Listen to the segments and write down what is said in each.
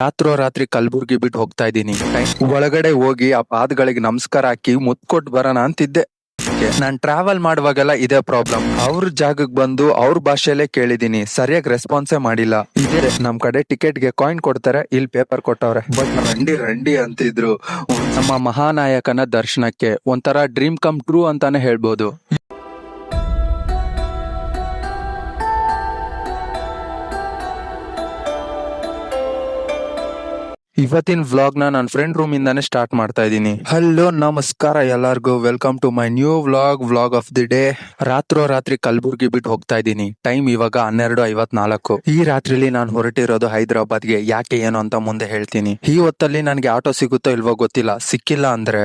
ರಾತ್ರಿ ಕಲ್ಬುರ್ಗಿ ಬಿಟ್ಟು ಹೋಗ್ತಾ ಇದ್ದೀನಿ. ಒಳಗಡೆ ಹೋಗಿ ಆ ಪಾದಗಳಿಗೆ ನಮಸ್ಕಾರ ಹಾಕಿ ಮುತ್ ಕೊಟ್ಟು ಬರೋಣ ಅಂತಿದ್ದೆ. ನಾನ್ ಟ್ರಾವೆಲ್ ಮಾಡುವಾಗೆಲ್ಲ ಇದೇ ಪ್ರಾಬ್ಲಮ್. ಅವ್ರ ಜಾಗಕ್ಕೆ ಬಂದು ಅವ್ರ ಭಾಷೆಯಲ್ಲೇ ಕೇಳಿದೀನಿ, ಸರಿಯಾಗಿ ರೆಸ್ಪಾನ್ಸೇ ಮಾಡಿಲ್ಲ. ಇದೇ ನಮ್ ಕಡೆ ಟಿಕೆಟ್ಗೆ ಕಾಯಿನ್ ಕೊಡ್ತಾರೆ, ಇಲ್ಲಿ ಪೇಪರ್ ಕೊಟ್ಟವ್ರೆ. ಬಟ್ ರಂಡಿ ಅಂತಿದ್ರು. ನಮ್ಮ ಮಹಾನಾಯಕನ ದರ್ಶನಕ್ಕೆ ಒಂಥರ ಡ್ರೀಮ್ ಕಮ್ ಟ್ರೂ ಅಂತಾನೆ ಹೇಳ್ಬೋದು. ಇವತ್ತಿನ ವ್ಲಾಗ್ ನನ್ನ ಫ್ರೆಂಡ್ ರೂಮ್ ಇಂದಾನೆ ಸ್ಟಾರ್ಟ್ ಮಾಡ್ತಾ ಇದ್ದೀನಿ. ಹಲೋ ನಮಸ್ಕಾರ ಎಲ್ಲಾರ್ಗು, welcome to my new vlog of the day. ರಾತ್ರಿ ಕಲ್ಬುರ್ಗಿ ಬಿಟ್ಟು ಹೋಗ್ತಾ ಇದ್ದೀನಿ. ಟೈಮ್ ಇವಾಗ 12:54. ಈ ರಾತ್ರಿಲಿ ನಾನು ಹೊರಟಿರೋದು ಹೈದರಾಬಾದ್ಗೆ. ಯಾಕೆ ಏನು ಅಂತ ಮುಂದೆ ಹೇಳ್ತೀನಿ. ಈ ಹೊತ್ತಲ್ಲಿ ನನಗೆ ಆಟೋ ಸಿಗುತ್ತೋ ಇಲ್ವೋ ಗೊತ್ತಿಲ್ಲ. ಸಿಕ್ಕಿಲ್ಲ ಅಂದ್ರೆ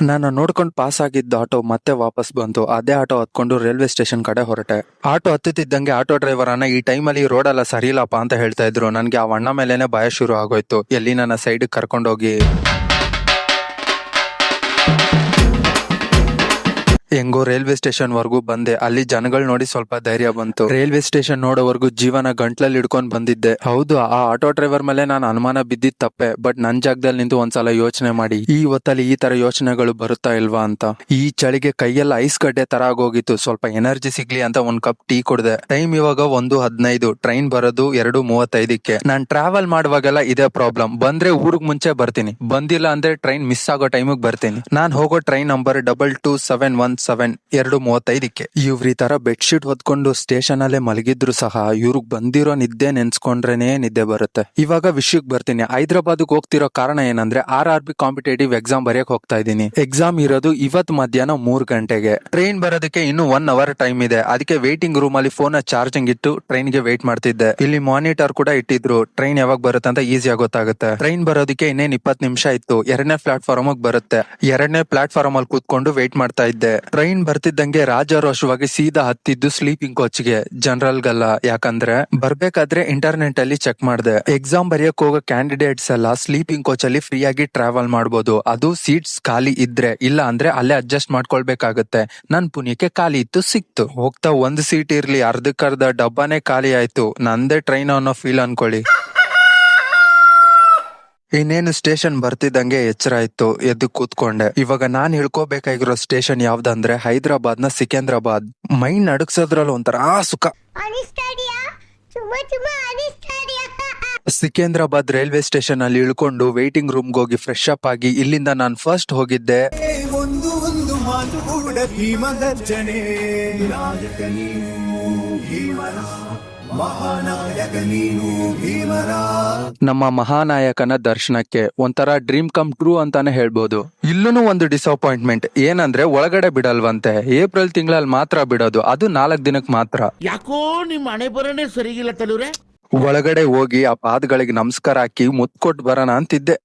ನಾನು ನೋಡ್ಕೊಂಡು ಪಾಸ್ ಆಗಿದ್ದ ಆಟೋ ಮತ್ತೆ ವಾಪಸ್ ಬಂತು. ಅದೇ ಆಟೋ ಹತ್ಕೊಂಡು ರೈಲ್ವೆ ಸ್ಟೇಷನ್ ಕಡೆ ಹೊರಟೆ. ಆಟೋ ಹತ್ತುತ್ತಿದ್ದಂಗೆ ಆಟೋ ಡ್ರೈವರ್ ಅನ್ನ ಈ ಟೈಮಲ್ಲಿ ರೋಡ್ ಎಲ್ಲ ಸರಿ ಇಲ್ಲಪ್ಪ ಅಂತ ಹೇಳ್ತಾ ಇದ್ರು. ನನ್ಗೆ ಆ ಅಣ್ಣ ಮೇಲೆನೆ ಭಯ ಶುರು ಆಗೋಯ್ತು. ಎಲ್ಲಿ ನನ್ನ ಸೈಡ್ ಕರ್ಕೊಂಡೋಗಿ ಹೆಂಗೋ ರೈಲ್ವೆ ಸ್ಟೇಷನ್ ವರ್ಗೂ ಬಂದೆ. ಅಲ್ಲಿ ಜನಗಳು ನೋಡಿ ಸ್ವಲ್ಪ ಧೈರ್ಯ ಬಂತು. ರೈಲ್ವೆ ಸ್ಟೇಷನ್ ನೋಡೋವರೆಗೂ ಜೀವನ ಗಂಟ್ಲಲ್ಲಿ ಹಿಡ್ಕೊಂಡ್ ಬಂದಿದ್ದೆ. ಹೌದು, ಆ ಆಟೋ ಡ್ರೈವರ್ ಮೇಲೆ ನಾನು ಅನುಮಾನ ಬಿದ್ದಿದ್ ತಪ್ಪೆ. ಬಟ್ ನನ್ ಜಾಗದಲ್ಲಿ ನಿಂತು ಒಂದ್ಸಲ ಯೋಚನೆ ಮಾಡಿ, ಈ ಹೊತ್ತಲ್ಲಿ ಈ ತರ ಯೋಚನೆಗಳು ಬರುತ್ತಾ ಇಲ್ವಾ ಅಂತ. ಈ ಚಳಿಗೆ ಕೈಯೆಲ್ಲ ಐಸ್ ಗಡ್ಡೆ ತರ ಆಗೋಗಿತ್ತು. ಸ್ವಲ್ಪ ಎನರ್ಜಿ ಸಿಗ್ಲಿ ಅಂತ ಒಂದ್ ಕಪ್ ಟೀ ಕುಡ್ದೆ. ಟೈಮ್ ಇವಾಗ 1:15. ಟ್ರೈನ್ ಬರೋದು 2:35. ನಾನ್ ಟ್ರಾವೆಲ್ ಮಾಡುವಾಗೆಲ್ಲ ಇದೇ ಪ್ರಾಬ್ಲಮ್. ಬಂದ್ರೆ ಊರಿಗೆ ಮುಂಚೆ ಬರ್ತೀನಿ, ಬಂದಿಲ್ಲ ಅಂದ್ರೆ ಟ್ರೈನ್ ಮಿಸ್ ಆಗೋ ಟೈಮಿಗೆ ಬರ್ತೀನಿ. ನಾನ್ ಹೋಗೋ ಟ್ರೈನ್ ನಂಬರ್ 22717 2:35. ಇವ್ರ ಈ ತರ ಬೆಡ್ಶೀಟ್ ಹೊದ್ಕೊಂಡು ಸ್ಟೇಷನ್ ಅಲ್ಲೇ ಮಲಗಿದ್ರು ಸಹ ಇವ್ರಿಗೆ ಬಂದಿರೋ ನಿದ್ದೆ ನೆನ್ಸ್ಕೊಂಡ್ರೇನೆ ನಿದ್ದೆ ಬರುತ್ತೆ. ಇವಾಗ ವಿಷಯಕ್ಕೆ ಬರ್ತೀನಿ. ಹೈದರಾಬಾದ್ಗೆ ಹೋಗ್ತಿರೋ ಕಾರಣ ಏನಂದ್ರೆ RRB ಕಾಂಪಿಟೇಟಿವ್ ಎಕ್ಸಾಮ್ ಬರೆಯಕ್ ಹೋಗ್ತಾ ಇದ್ದೀನಿ. ಎಕ್ಸಾಮ್ ಇರೋದು ಇವತ್ ಮಧ್ಯಾಹ್ನ 3 ಗಂಟೆಗೆ. ಟ್ರೈನ್ ಬರೋದಕ್ಕೆ ಇನ್ನು 1 ಅವರ್ ಟೈಮ್ ಇದೆ. ಅದಕ್ಕೆ ವೇಟಿಂಗ್ ರೂಮ್ ಅಲ್ಲಿ ಫೋನ್ ಚಾರ್ಜಿಂಗ್ ಇಟ್ಟು ಟ್ರೈನ್ ಗೆ ವೇಟ್ ಮಾಡ್ತಿದ್ದೆ. ಇಲ್ಲಿ ಮಾನಿಟರ್ ಕೂಡ ಇಟ್ಟಿದ್ರು, ಟ್ರೈನ್ ಯಾವಾಗ ಬರುತ್ತೆ ಅಂತ ಈಸಿಯಾಗಿ ಗೊತ್ತಾಗುತ್ತೆ. ಟ್ರೈನ್ ಬರೋದಕ್ಕೆ ಇನ್ನೇನ್ 20 ನಿಮಿಷ ಇತ್ತು. 2ನೇ ಪ್ಲಾಟ್ಫಾರ್ಮ್ ಬರುತ್ತೆ. 2ನೇ ಪ್ಲಾಟ್ಫಾರ್ಮ್ ಅಲ್ಲಿ ಕೂತ್ಕೊಂಡು ವೇಟ್ ಮಾಡ್ತಾ ಇದ್ದೆ. ಟ್ರೈನ್ ಬರ್ತಿದ್ದಂಗೆ ರಾಜಾರೋಷವಾಗಿ ಸೀದಾ ಹತ್ತಿದ್ದು ಸ್ಲೀಪಿಂಗ್ ಕೋಚ್ಗೆ, ಜನರಲ್ ಗಲ್ಲ. ಯಾಕಂದ್ರೆ ಬರ್ಬೇಕಾದ್ರೆ ಇಂಟರ್ನೆಟ್ ಅಲ್ಲಿ ಚೆಕ್ ಮಾಡಿದೆ. ಎಕ್ಸಾಮ್ ಬರೆಯಕ್ ಹೋಗೋ ಕ್ಯಾಂಡಿಡೇಟ್ಸ್ ಎಲ್ಲ ಸ್ಲೀಪಿಂಗ್ ಕೋಚ್ ಅಲ್ಲಿ ಫ್ರೀ ಆಗಿ ಟ್ರಾವೆಲ್ ಮಾಡಬಹುದು. ಅದು ಸೀಟ್ಸ್ ಖಾಲಿ ಇದ್ರೆ, ಇಲ್ಲ ಅಂದ್ರೆ ಅಲ್ಲೇ ಅಡ್ಜಸ್ಟ್ ಮಾಡ್ಕೊಳ್ಬೇಕಾಗತ್ತೆ. ನನ್ ಪುಣ್ಯಕ್ಕೆ ಖಾಲಿ ಇತ್ತು, ಸಿಕ್ತು. ಹೋಗ್ತಾ ಒಂದ್ ಸೀಟ್ ಇರ್ಲಿ, ಅರ್ಧಕ್ಕರ್ಧ ಡಬ್ಬಾನೇ ಖಾಲಿ ಆಯ್ತು. ನಂದೇ ಟ್ರೈನ್ ಅನ್ನೋ ಫೀಲ್ ಅನ್ಕೊಳ್ಳಿ. ಇನ್ನೇನು ಸ್ಟೇಷನ್ ಬರ್ತಿದ್ದಂಗೆ ಎಚ್ಚರ ಆಯ್ತು. ಎದ್ದು ಕೂತ್ಕೊಂಡೆ. ಇವಾಗ ನಾನ್ ಹೇಳ್ಕೋಬೇಕಾಗಿರೋ ಸ್ಟೇಷನ್ ಯಾವ್ದಂದ್ರೆ ಹೈದರಾಬಾದ್ನ ಸಿಕಂದ್ರಾಬಾದ್. ಮೈಂಡ್ ನಡುಗ್ಸೋದ್ರಲ್ಲಿ ಒಂಥರ ಸುಖ. ಸಿಕಂದ್ರಾಬಾದ್ ರೈಲ್ವೆ ಸ್ಟೇಷನ್ ಅಲ್ಲಿ ಇಳ್ಕೊಂಡು ವೇಟಿಂಗ್ ರೂಮ್ಗೆ ಹೋಗಿ ಫ್ರೆಶ್ ಅಪ್ ಆಗಿ ಇಲ್ಲಿಂದ ನಾನು ಫಸ್ಟ್ ಹೋಗಿದ್ದೆ ನಮ್ಮ ಮಹಾನಾಯಕನ ದರ್ಶನಕ್ಕೆ. ಒಂಥರ ಡ್ರೀಮ್ ಕಮ್ ಟ್ರೂ ಅಂತಾನೆ ಹೇಳ್ಬೋದು. ಇಲ್ಲೂ ಒಂದು ಡಿಸಪಾಯಿಂಟ್ಮೆಂಟ್ ಏನಂದ್ರೆ ಒಳಗಡೆ ಬಿಡಲ್ವಂತೆ. ಏಪ್ರಿಲ್ ತಿಂಗಳಲ್ಲಿ ಮಾತ್ರ ಬಿಡೋದು, ಅದು 4 ದಿನಕ್ಕೆ ಮಾತ್ರ. ಯಾಕೋ ನಿಮ್ ಹಣೆ ಬರನೇ ಸರಿಗಿಲ್ಲ ತಲುರೆ. ಒಳಗಡೆ ಹೋಗಿ ಆ ಪಾದಗಳಿಗೆ ನಮಸ್ಕಾರ ಹಾಕಿ ಮುತ್ ಕೊಟ್ಟು ಬರೋಣ ಅಂತಿದ್ದೆ.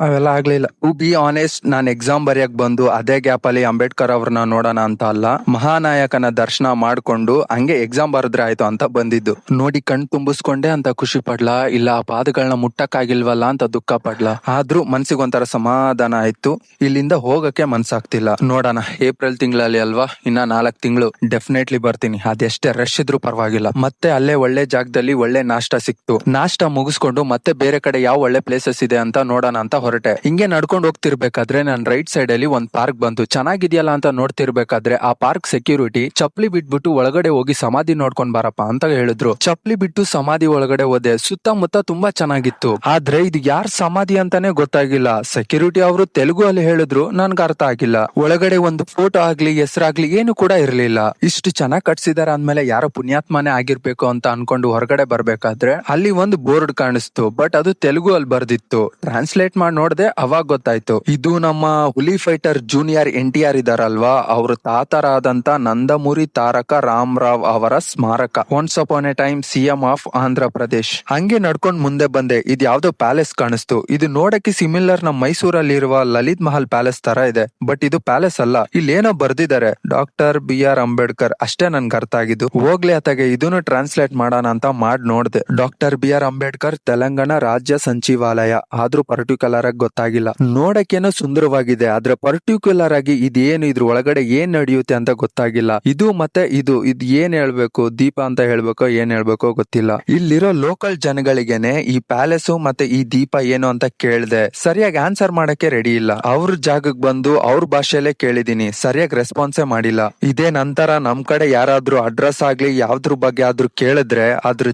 ಅವೆಲ್ಲ ಆಗ್ಲಿಲ್ಲ. ಟು ಬಿ ಆನೆಸ್ಟ್, ನಾನ್ ಎಕ್ಸಾಮ್ ಬರೆಯಕ್ ಬಂದು ಅದೇ ಗ್ಯಾಪ್ ಅಲ್ಲಿ ಅಂಬೇಡ್ಕರ್ ಅವ್ರನ್ನ ನೋಡೋಣ ಅಂತ ಅಲ್ಲ, ಮಹಾನಾಯಕನ ದರ್ಶನ ಮಾಡ್ಕೊಂಡು ಹಂಗೆ ಎಕ್ಸಾಮ್ ಬರೆದ್ರೆ ಆಯ್ತು ಅಂತ ಬಂದಿದ್ದು. ನೋಡಿ ಕಣ್ ತುಂಬಿಸ್ಕೊಂಡೆ ಅಂತ ಖುಷಿ ಪಡ್ಲಾ, ಇಲ್ಲ ಆ ಪಾದಗಳನ್ನ ಮುಟ್ಟಕ್ಕಾಗಿಲ್ವಲ್ಲ ಅಂತ ದುಃಖ ಪಡ್ಲಾ. ಆದ್ರೂ ಮನ್ಸಿಗೆ ಒಂಥರ ಸಮಾಧಾನ ಆಯ್ತು. ಇಲ್ಲಿಂದ ಹೋಗಕ್ಕೆ ಮನ್ಸಾಗ್ತಿಲ್ಲ. ನೋಡೋಣ, ಏಪ್ರಿಲ್ ತಿಂಗಳಲ್ಲಿ ಅಲ್ವಾ, ಇನ್ನ 4 ತಿಂಗಳು. ಡೆಫಿನೆಟ್ಲಿ ಬರ್ತೀನಿ. ಅದೆಷ್ಟೇ ರಶ್ ಇದ್ರು ಪರವಾಗಿಲ್ಲ. ಮತ್ತೆ ಅಲ್ಲೇ ಒಳ್ಳೆ ಜಾಗದಲ್ಲಿ ಒಳ್ಳೆ ನಾಷ್ಟ ಸಿಕ್ತು. ನಾಷ್ಟ ಮುಗಿಸ್ಕೊಂಡು ಮತ್ತೆ ಬೇರೆ ಕಡೆ ಯಾವ ಒಳ್ಳೆ ಪ್ಲೇಸಸ್ ಇದೆ ಅಂತ ನೋಡೋಣ ಅಂತ ಹೊರಟೆ. ಹಿಂಗೆ ನಡ್ಕೊಂಡು ಹೋಗ್ತಿರ್ಬೇಕಾದ್ರೆ ನನ್ ರೈಟ್ ಸೈಡ್ ಅಲ್ಲಿ ಒಂದ್ ಪಾರ್ಕ್ ಬಂತು. ಚೆನ್ನಾಗಿದ್ಯಲ್ಲ ಅಂತ ನೋಡ್ತಿರ್ಬೇಕಾದ್ರೆ ಆ ಪಾರ್ಕ್ ಸೆಕ್ಯೂರಿಟಿ ಚಪ್ಲಿ ಬಿಟ್ಬಿಟ್ಟು ಒಳಗಡೆ ಹೋಗಿ ಸಮಾಧಿ ನೋಡ್ಕೊಂಡ್ ಬಾರಪ್ಪ ಅಂತ ಹೇಳಿದ್ರು. ಚಪ್ಲಿ ಬಿಟ್ಟು ಸಮಾಧಿ ಒಳಗಡೆ ಹೋದೆ. ಸುತ್ತಮುತ್ತ ತುಂಬಾ ಚೆನ್ನಾಗಿತ್ತು. ಆದ್ರೆ ಇದು ಯಾರ್ ಸಮಾಧಿ ಅಂತಾನೆ ಗೊತ್ತಾಗಿಲ್ಲ. ಸೆಕ್ಯೂರಿಟಿ ಅವರು ತೆಲುಗು ಅಲ್ಲಿ ಹೇಳಿದ್ರು, ನನ್ಗೆ ಅರ್ಥ ಆಗಿಲ್ಲ. ಒಳಗಡೆ ಒಂದು ಫೋಟೋ ಆಗ್ಲಿ ಹೆಸರಾಗ್ಲಿ ಏನು ಕೂಡ ಇರ್ಲಿಲ್ಲ. ಇಷ್ಟು ಚೆನ್ನಾಗ್ ಕಟ್ಸಿದಾರ ಅಂದ್ಮೇಲೆ ಯಾರೋ ಪುಣ್ಯಾತ್ಮನೇ ಆಗಿರ್ಬೇಕು ಅಂತ ಅನ್ಕೊಂಡು ಹೊರಗಡೆ ಬರ್ಬೇಕಾದ್ರೆ ಅಲ್ಲಿ ಒಂದು ಬೋರ್ಡ್ ಕಾಣಿಸ್ತು. ಬಟ್ ಅದು ತೆಲುಗು ಅಲ್ಲಿ ಬರ್ದಿತ್ತು. ಟ್ರಾನ್ಸ್ಲೇಟ್ ಮಾಡಿ ನೋಡ್ದೆ, ಅವಾಗ ಗೊತ್ತಾಯ್ತು ಇದು ನಮ್ಮ ಹುಲಿ ಫೈಟರ್ ಜೂನಿಯರ್ NTR ಇದಾರಲ್ವಾ, ಅವ್ರ ತಾತರಾದಂತ ನಂದಮುರಿ ತಾರಕ ರಾಮರಾವ್ ಅವರ ಸ್ಮಾರಕ. Once upon A time CM of Andhra Pradesh. ಹಂಗೆ ನಡ್ಕೊಂಡ್ ಮುಂದೆ ಬಂದೆ. ಇದು ಯಾವ್ದೋ ಪ್ಯಾಲೇಸ್ ಕಾಣಿಸ್ತು. ಇದು ನೋಡಕ್ಕೆ ಸಿಮಿಲರ್ ನಮ್ಮ ಮೈಸೂರಲ್ಲಿರುವ ಲಲಿತ್ ಮಹಲ್ ಪ್ಯಾಲೇಸ್ ತರ ಇದೆ. ಬಟ್ ಇದು ಪ್ಯಾಲೇಸ್ ಅಲ್ಲ. ಇಲ್ಲಿ ಏನೋ ಬರ್ದಿದ್ದಾರೆ, ಡಾಕ್ಟರ್ BR ಅಂಬೇಡ್ಕರ್. ಅಷ್ಟೇ ನನ್ಗೆ ಅರ್ಥ ಆಗಿದ್ದು. ಹೋಗ್ಲಿ ಅತ್ತಾಗೆ ಇದನ್ನು ಟ್ರಾನ್ಸ್ಲೇಟ್ ಮಾಡೋಣ ಅಂತ ಮಾಡ್ ನೋಡ್ದೆ. ಡಾಕ್ಟರ್ BR ಅಂಬೇಡ್ಕರ್ ತೆಲಂಗಾಣ ರಾಜ್ಯ ಸಚಿವಾಲಯ. ಆದ್ರೂ ಪರ್ಟಿಕ್ಯುಲರ್ ಫರಕ್ ಗೊತ್ತಾಗಿಲ್ಲ. ನೋಡಕ್ಕೇನೋ ಸುಂದರವಾಗಿದೆ, ಆದ್ರೆ ಪರ್ಟಿಕ್ಯುಲರ್ ಆಗಿ ಇದೇನು ಇದ್ರ ಒಳಗಡೆ ಏನ್ ನಡೆಯುತ್ತೆ ಅಂತ ಗೊತ್ತಾಗಿಲ್ಲ. ಇದು ಮತ್ತೆ ಇದು ಏನ್ ಹೇಳ್ಬೇಕು, ದೀಪ ಅಂತ ಹೇಳ್ಬೇಕೋ ಏನ್ ಹೇಳ್ಬೇಕೋ ಗೊತ್ತಿಲ್ಲ. ಇಲ್ಲಿರೋ ಲೋಕಲ್ ಜನಗಳಿಗೆನೆ ಈ ಪ್ಯಾಲೇಸು ಮತ್ತೆ ಈ ದೀಪ ಏನು ಅಂತ ಕೇಳ್ದೆ, ಸರಿಯಾಗಿ ಆನ್ಸರ್ ಮಾಡಕ್ಕೆ ರೆಡಿ ಇಲ್ಲ. ಅವ್ರ ಜಾಗಕ್ಕೆ ಬಂದು ಅವ್ರ ಭಾಷೆಯಲ್ಲೇ ಕೇಳಿದೀನಿ, ಸರಿಯಾಗಿ ರೆಸ್ಪಾನ್ಸೇ ಮಾಡಿಲ್ಲ. ಇದೇ ನಂತರ ನಮ್ ಕಡೆ ಯಾರಾದ್ರೂ ಅಡ್ರೆಸ್ ಆಗ್ಲಿ ಯಾವ್ದ್ರ ಬಗ್ಗೆ ಆದ್ರೂ ಕೇಳಿದ್ರೆ ಅದ್ರ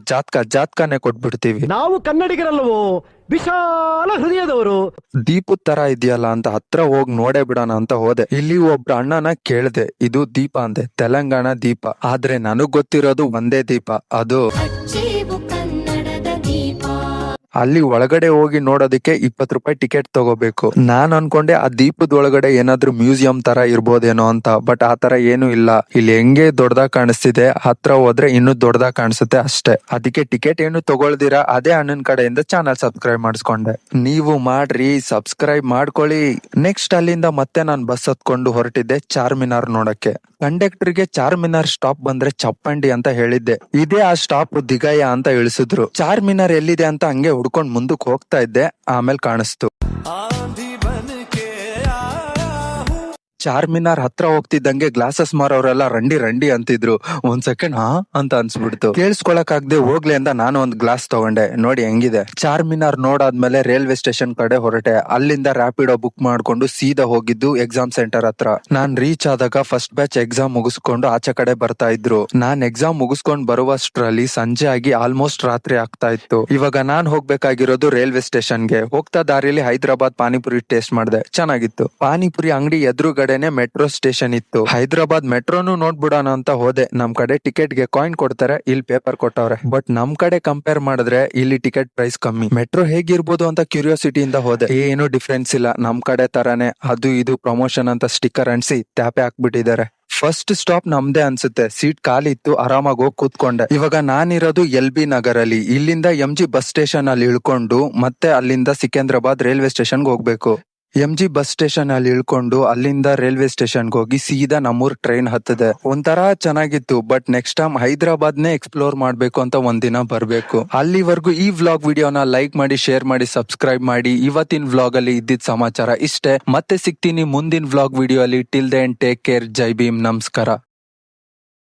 ಜಾತ್ಕಾನೇ ಕೊಟ್ಬಿಡ್ತೀವಿ. ನಾವು ಕನ್ನಡಿಗರಲ್ಲವೋ, ವಿಶಾಲ ಹೃದಯದವರು. ದೀಪದ ತರ ಇದೆಯಲ್ಲ ಅಂತ ಹತ್ರ ಹೋಗಿ ನೋಡೇ ಬಿಡೋಣ ಅಂತ ಹೋದೆ. ಇಲ್ಲಿ ಒಬ್ರ ಅಣ್ಣನ ಕೇಳ್ದೆ, ಇದು ದೀಪ ಅಂದೆ, ತೆಲಂಗಾಣ ದೀಪ. ಆದ್ರೆ ನನಗ್ ಗೊತ್ತಿರೋದು ಒಂದೇ ದೀಪ, ಅದು ಅಲ್ಲಿ ಒಳಗಡೆ ಹೋಗಿ ನೋಡೋದಕ್ಕೆ 20 ರೂಪಾಯಿ ಟಿಕೆಟ್ ತಗೋಬೇಕು. ನಾನ್ ಅನ್ಕೊಂಡೆ ಆ ದೀಪದ ಒಳಗಡೆ ಏನಾದ್ರೂ ಮ್ಯೂಸಿಯಂ ತರ ಇರ್ಬೋದೇನೋ ಅಂತ, ಬಟ್ ಆ ತರ ಏನು ಇಲ್ಲ. ಇಲ್ಲಿ ಹೆಂಗೆ ದೊಡ್ಡದಾಗ ಕಾಣಿಸ್ತಿದೆ, ಹತ್ರ ಹೋದ್ರೆ ಇನ್ನೂ ದೊಡ್ಡದಾಗ ಕಾಣಿಸುತ್ತೆ ಅಷ್ಟೇ. ಅದಕ್ಕೆ ಟಿಕೆಟ್ ಏನು ತಗೊಳ್ದಿರಾ ಅದೇ ಅಣ್ಣನ ಕಡೆಯಿಂದ ಚಾನಲ್ ಸಬ್ಸ್ಕ್ರೈಬ್ ಮಾಡಿಸ್ಕೊಂಡೆ. ನೀವು ಮಾಡ್ರಿ, ಸಬ್ಸ್ಕ್ರೈಬ್ ಮಾಡ್ಕೊಳ್ಳಿ. ನೆಕ್ಸ್ಟ್ ಅಲ್ಲಿಂದ ಮತ್ತೆ ನಾನು ಬಸ್ ಹತ್ಕೊಂಡು ಹೊರಟಿದ್ದೆ ಚಾರ್ಮಿನಾರ್ ನೋಡಕ್ಕೆ. ಕಂಡಕ್ಟರ್ಗೆ ಚಾರ್ಮಿನಾರ್ ಸ್ಟಾಪ್ ಬಂದ್ರೆ ಚಪ್ಪಂಡಿ ಅಂತ ಹೇಳಿದ್ದೆ, ಇದೇ ಆ ಸ್ಟಾಪ್ ದಿಗಯ್ಯ ಅಂತ ಇಳಿಸಿದ್ರು. ಚಾರ್ಮಿನಾರ್ ಎಲ್ಲಿದೆ ಅಂತ ಹಂಗೆ ಹುಡ್ಕೊಂಡ್ ಮುಂದಕ್ಕೆ ಹೋಗ್ತಾ ಇದ್ದೆ, ಆಮೇಲೆ ಕಾಣಿಸ್ತು. ಚಾರ್ಮಿನಾರ್ ಹತ್ರ ಹೋಗ್ತಿದ್ದಂಗೆ ಗ್ಲಾಸಸ್ ಮಾರೋರೆಲ್ಲ ರಂಡಿ ಅಂತಿದ್ರು. ಒಂದ್ ಸೆಕೆಂಡ್ ಹಾ ಅಂತ ಅನ್ಸ್ಬಿಡ್ತು. ಕೇಳಿಸ್ಕೊಳಕ್ ಆಗದೆ ಹೋಗ್ಲಿ ಅಂತ ನಾನು ಒಂದ್ ಗ್ಲಾಸ್ ತಗೊಂಡೆ, ನೋಡಿ ಹೆಂಗಿದೆ. ಚಾರ್ಮಿನಾರ್ ನೋಡಾದ್ಮೇಲೆ ರೈಲ್ವೆ ಸ್ಟೇಷನ್ ಕಡೆ ಹೊರಟೆ. ಅಲ್ಲಿಂದ ರ್ಯಾಪಿಡೋ ಬುಕ್ ಮಾಡ್ಕೊಂಡು ಸೀದಾ ಹೋಗಿದ್ದು ಎಕ್ಸಾಮ್ ಸೆಂಟರ್ ಹತ್ರ. ನಾನ್ ರೀಚ್ ಆದಾಗ ಫಸ್ಟ್ ಬ್ಯಾಚ್ ಎಕ್ಸಾಮ್ ಮುಗಿಸ್ಕೊಂಡು ಆಚೆ ಕಡೆ ಬರ್ತಾ ಇದ್ರು. ನಾನ್ ಎಕ್ಸಾಮ್ ಮುಗಿಸ್ಕೊಂಡ್ ಬರುವಷ್ಟ್ರಲ್ಲಿ ಸಂಜೆ ಆಗಿ ಆಲ್ಮೋಸ್ಟ್ ರಾತ್ರಿ ಆಗ್ತಾ ಇತ್ತು. ಇವಾಗ ನಾನ್ ಹೋಗ್ಬೇಕಾಗಿರೋದು ರೈಲ್ವೆ ಸ್ಟೇಷನ್ಗೆ. ಹೋಗ್ತಾ ದಾರಿಲಿ ಹೈದರಾಬಾದ್ ಪಾನಿಪುರಿ ಟೇಸ್ಟ್ ಮಾಡಿದೆ, ಚೆನ್ನಾಗಿತ್ತು. ಪಾನಿಪುರಿ ಅಂಗಡಿ ಎದುರುಗಡೆ ಮೆಟ್ರೋ ಸ್ಟೇಷನ್ ಇತ್ತು. ಹೈದರಾಬಾದ್ ಮೆಟ್ರೋನು ನೋಡ್ಬಿಡೋಣ ಅಂತ ಹೋದೆ. ನಮ್ ಕಡೆ ಟಿಕೆಟ್ ಗೆ ಕಾಯಿನ್ ಕೊಡ್ತಾರೆ, ಇಲ್ಲಿ ಪೇಪರ್ ಕೊಟ್ಟವ್ರೆ. ಬಟ್ ನಮ್ ಕಡೆ ಕಂಪೇರ್ ಮಾಡಿದ್ರೆ ಇಲ್ಲಿ ಟಿಕೆಟ್ ಪ್ರೈಸ್ ಕಮ್ಮಿ. ಮೆಟ್ರೋ ಹೇಗಿರ್ಬೋದು ಅಂತ ಕ್ಯೂರಿಯಾಸಿಟಿಯಿಂದ ಹೋದೆ. ಏನು ಡಿಫ್ರೆನ್ಸ್ ಇಲ್ಲ, ನಮ್ ಕಡೆ ತರಾನೇ. ಅದು ಇದು ಪ್ರಮೋಷನ್ ಅಂತ ಸ್ಟಿಕ್ಕರ್ ಅಂಟಿಸಿ ಟ್ಯಾಪೆ ಹಾಕ್ಬಿಟ್ಟಿದ್ದಾರೆ. ಫಸ್ಟ್ ಸ್ಟಾಪ್ ನಮ್ದೇ ಅನ್ಸುತ್ತೆ. ಸೀಟ್ ಖಾಲಿ ಇತ್ತು, ಆರಾಮಾಗಿ ಹೋಗಿ ಕೂತ್ಕೊಂಡೆ. ಇವಾಗ ನಾನಿರೋದು LB ನಗರ್ ಅಲ್ಲಿ. ಇಲ್ಲಿಂದ MG ಬಸ್ ಸ್ಟೇಷನ್ ಅಲ್ಲಿ ಇಳ್ಕೊಂಡು ಮತ್ತೆ ಅಲ್ಲಿಂದ ಸಿಕಂದ್ರಾಬಾದ್ ರೈಲ್ವೆ ಸ್ಟೇಷನ್ಗೆ ಹೋಗ್ಬೇಕು. MG ಬಸ್ ಸ್ಟೇಷನ್ ಅಲ್ಲಿ ಇಳ್ಕೊಂಡು ಅಲ್ಲಿಂದ ರೈಲ್ವೆ ಸ್ಟೇಷನ್ಗೆ ಹೋಗಿ ಸೀದಾ ನಮ್ಮೂರ್ ಟ್ರೈನ್ ಹತ್ತದೆ. ಒಂಥರ ಚೆನ್ನಾಗಿತ್ತು. ಬಟ್ ನೆಕ್ಸ್ಟ್ ಟೈಮ್ ಹೈದರಾಬಾದ್ ನೇ ಎಕ್ಸ್ಪ್ಲೋರ್ ಮಾಡ್ಬೇಕು ಅಂತ ಒಂದಿನ ಬರ್ಬೇಕು. ಅಲ್ಲಿವರೆಗೂ ಈ ವ್ಲಾಗ್ ವಿಡಿಯೋನ ಲೈಕ್ ಮಾಡಿ, ಶೇರ್ ಮಾಡಿ, ಸಬ್ಸ್ಕ್ರೈಬ್ ಮಾಡಿ. ಇವತ್ತಿನ ವ್ಲಾಗ್ ಅಲ್ಲಿ ಇದ್ದಿದ್ ಸಮಾಚಾರ ಇಷ್ಟೇ. ಮತ್ತೆ ಸಿಗ್ತೀನಿ ಮುಂದಿನ ವ್ಲಾಗ್ ವಿಡಿಯೋ ಅಲ್ಲಿ. ಟಿಲ್ ದೆನ್ ಟೇಕ್ ಕೇರ್, ಜೈ ಭೀಮ್, ನಮಸ್ಕಾರ.